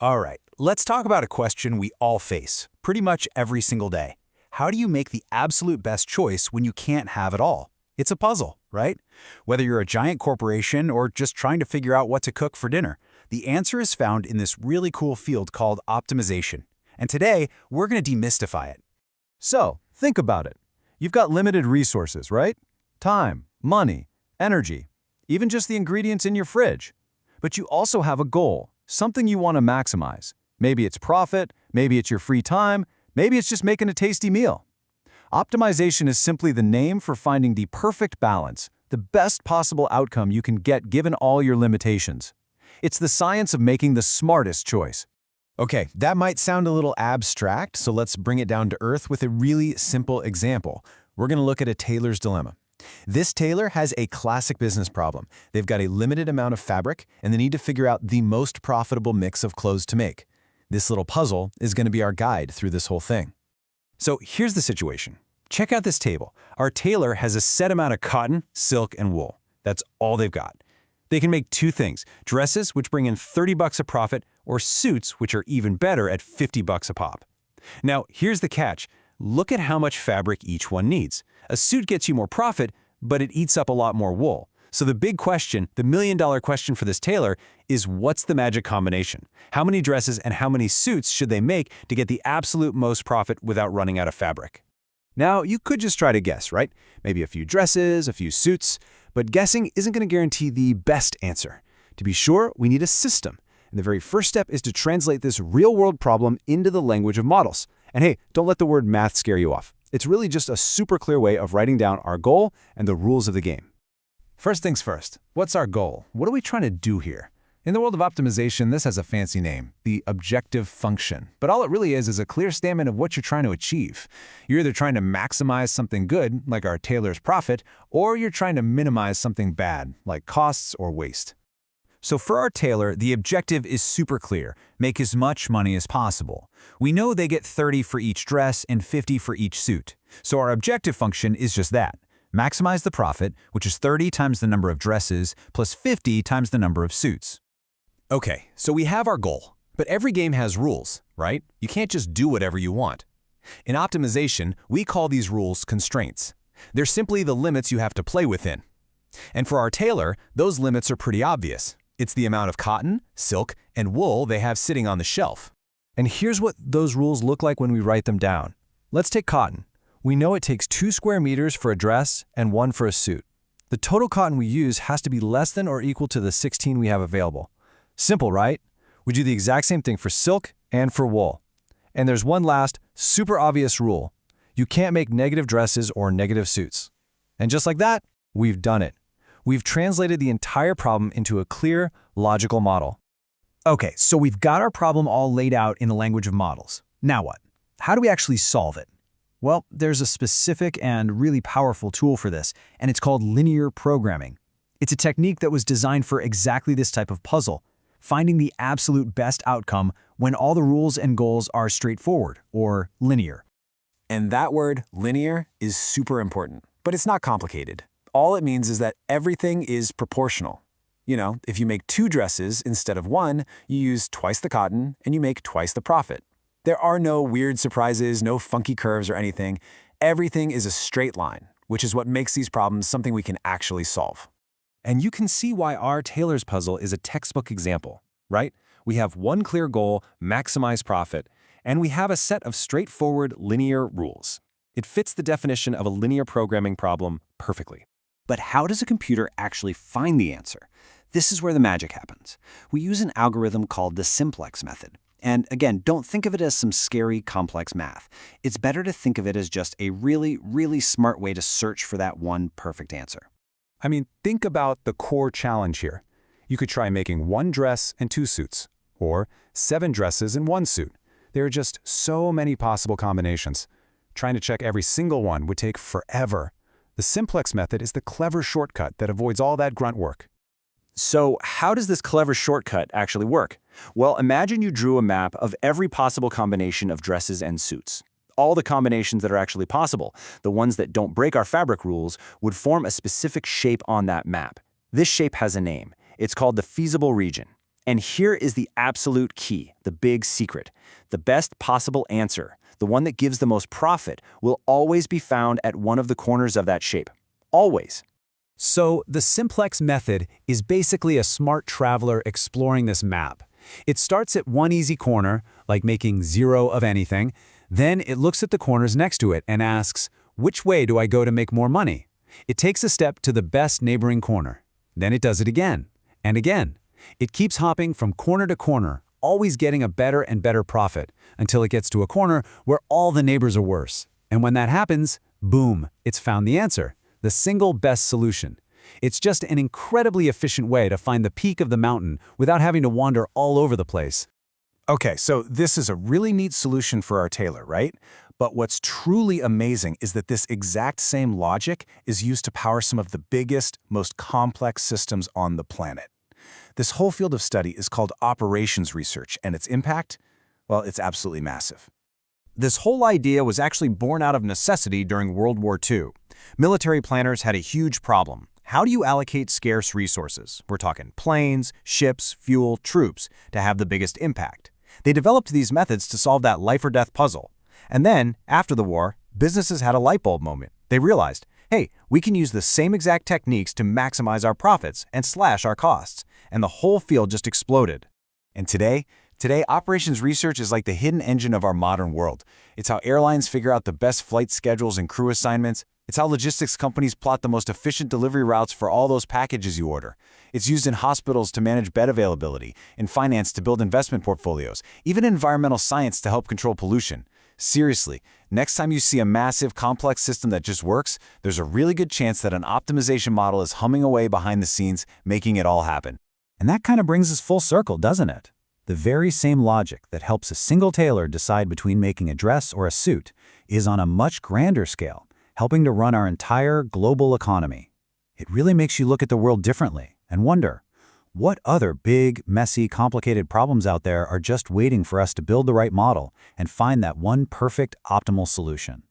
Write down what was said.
All right, let's talk about a question we all face, pretty much every single day. How do you make the absolute best choice when you can't have it all? It's a puzzle, right? Whether you're a giant corporation or just trying to figure out what to cook for dinner, the answer is found in this really cool field called optimization. And today, we're going to demystify it. So, think about it. You've got limited resources, right? Time, money, energy, even just the ingredients in your fridge. But you also have a goal, something you want to maximize. Maybe it's profit, maybe it's your free time, maybe it's just making a tasty meal. Optimization is simply the name for finding the perfect balance, the best possible outcome you can get given all your limitations. It's the science of making the smartest choice. Okay, that might sound a little abstract, so let's bring it down to earth with a really simple example. We're going to look at a tailor's dilemma. This tailor has a classic business problem. They've got a limited amount of fabric, and they need to figure out the most profitable mix of clothes to make. This little puzzle is going to be our guide through this whole thing. So here's the situation. Check out this table. Our tailor has a set amount of cotton, silk, and wool. That's all they've got. They can make two things: dresses, which bring in $30 a profit, or suits, which are even better at $50 a pop. Now, here's the catch. Look at how much fabric each one needs. A suit gets you more profit, but it eats up a lot more wool. So the big question, the million-dollar question for this tailor is, what's the magic combination? How many dresses and how many suits should they make to get the absolute most profit without running out of fabric? Now, you could just try to guess, right? Maybe a few dresses, a few suits, but guessing isn't going to guarantee the best answer. To be sure, we need a system. And the very first step is to translate this real-world problem into the language of models. And hey, don't let the word math scare you off. It's really just a super clear way of writing down our goal and the rules of the game. First things first, what's our goal? What are we trying to do here? In the world of optimization, this has a fancy name, the objective function. But all it really is a clear statement of what you're trying to achieve. You're either trying to maximize something good, like our tailor's profit, or you're trying to minimize something bad, like costs or waste. So for our tailor, the objective is super clear: make as much money as possible. We know they get 30 for each dress and 50 for each suit. So our objective function is just that: maximize the profit, which is 30 times the number of dresses plus 50 times the number of suits. Okay, so we have our goal, but every game has rules, right? You can't just do whatever you want. In optimization, we call these rules constraints. They're simply the limits you have to play within. And for our tailor, those limits are pretty obvious. It's the amount of cotton, silk, and wool they have sitting on the shelf. And here's what those rules look like when we write them down. Let's take cotton. We know it takes 2 square meters for a dress and 1 for a suit. The total cotton we use has to be less than or equal to the 16 we have available. Simple, right? We do the exact same thing for silk and for wool. And there's one last, super obvious rule. You can't make negative dresses or negative suits. And just like that, we've done it. We've translated the entire problem into a clear, logical model. Okay, so we've got our problem all laid out in the language of models. Now what? How do we actually solve it? Well, there's a specific and really powerful tool for this, and it's called linear programming. It's a technique that was designed for exactly this type of puzzle, finding the absolute best outcome when all the rules and goals are straightforward, or linear. And that word, linear, is super important, but it's not complicated. All it means is that everything is proportional. You know, if you make 2 dresses instead of 1, you use twice the cotton and you make twice the profit. There are no weird surprises, no funky curves or anything. Everything is a straight line, which is what makes these problems something we can actually solve. And you can see why our tailor's puzzle is a textbook example, right? We have one clear goal, maximize profit, and we have a set of straightforward linear rules. It fits the definition of a linear programming problem perfectly. But how does a computer actually find the answer? This is where the magic happens. We use an algorithm called the simplex method. And again, don't think of it as some scary, complex math. It's better to think of it as just a really, really smart way to search for that one perfect answer. I mean, think about the core challenge here. You could try making 1 dress and 2 suits, or 7 dresses and 1 suit. There are just so many possible combinations. Trying to check every single one would take forever. The simplex method is the clever shortcut that avoids all that grunt work. So how does this clever shortcut actually work? Well, imagine you drew a map of every possible combination of dresses and suits. All the combinations that are actually possible, the ones that don't break our fabric rules, would form a specific shape on that map. This shape has a name. It's called the feasible region. And here is the absolute key, the big secret. The best possible answer, the one that gives the most profit, will always be found at one of the corners of that shape. Always. So the simplex method is basically a smart traveler exploring this map. It starts at one easy corner, like making 0 of anything. Then it looks at the corners next to it and asks, which way do I go to make more money? It takes a step to the best neighboring corner. Then it does it again and again. It keeps hopping from corner to corner, always getting a better and better profit, until it gets to a corner where all the neighbors are worse. And when that happens, boom, it's found the answer, the single best solution. It's just an incredibly efficient way to find the peak of the mountain without having to wander all over the place. Okay, so this is a really neat solution for our tailor, right? But what's truly amazing is that this exact same logic is used to power some of the biggest, most complex systems on the planet. This whole field of study is called operations research, and its impact, well, it's absolutely massive. This whole idea was actually born out of necessity during World War II. Military planners had a huge problem. How do you allocate scarce resources? We're talking planes, ships, fuel, troops, to have the biggest impact. They developed these methods to solve that life-or-death puzzle. And then, after the war, businesses had a light bulb moment. They realized, hey, we can use the same exact techniques to maximize our profits and slash our costs. And the whole field just exploded. And today, operations research is like the hidden engine of our modern world. It's how airlines figure out the best flight schedules and crew assignments. It's how logistics companies plot the most efficient delivery routes for all those packages you order. It's used in hospitals to manage bed availability, in finance to build investment portfolios, even in environmental science to help control pollution. Seriously, next time you see a massive, complex system that just works, there's a really good chance that an optimization model is humming away behind the scenes, making it all happen. And that kind of brings us full circle, doesn't it? The very same logic that helps a single tailor decide between making a dress or a suit is on a much grander scale, helping to run our entire global economy. It really makes you look at the world differently and wonder, what other big, messy, complicated problems out there are just waiting for us to build the right model and find that one perfect, optimal solution?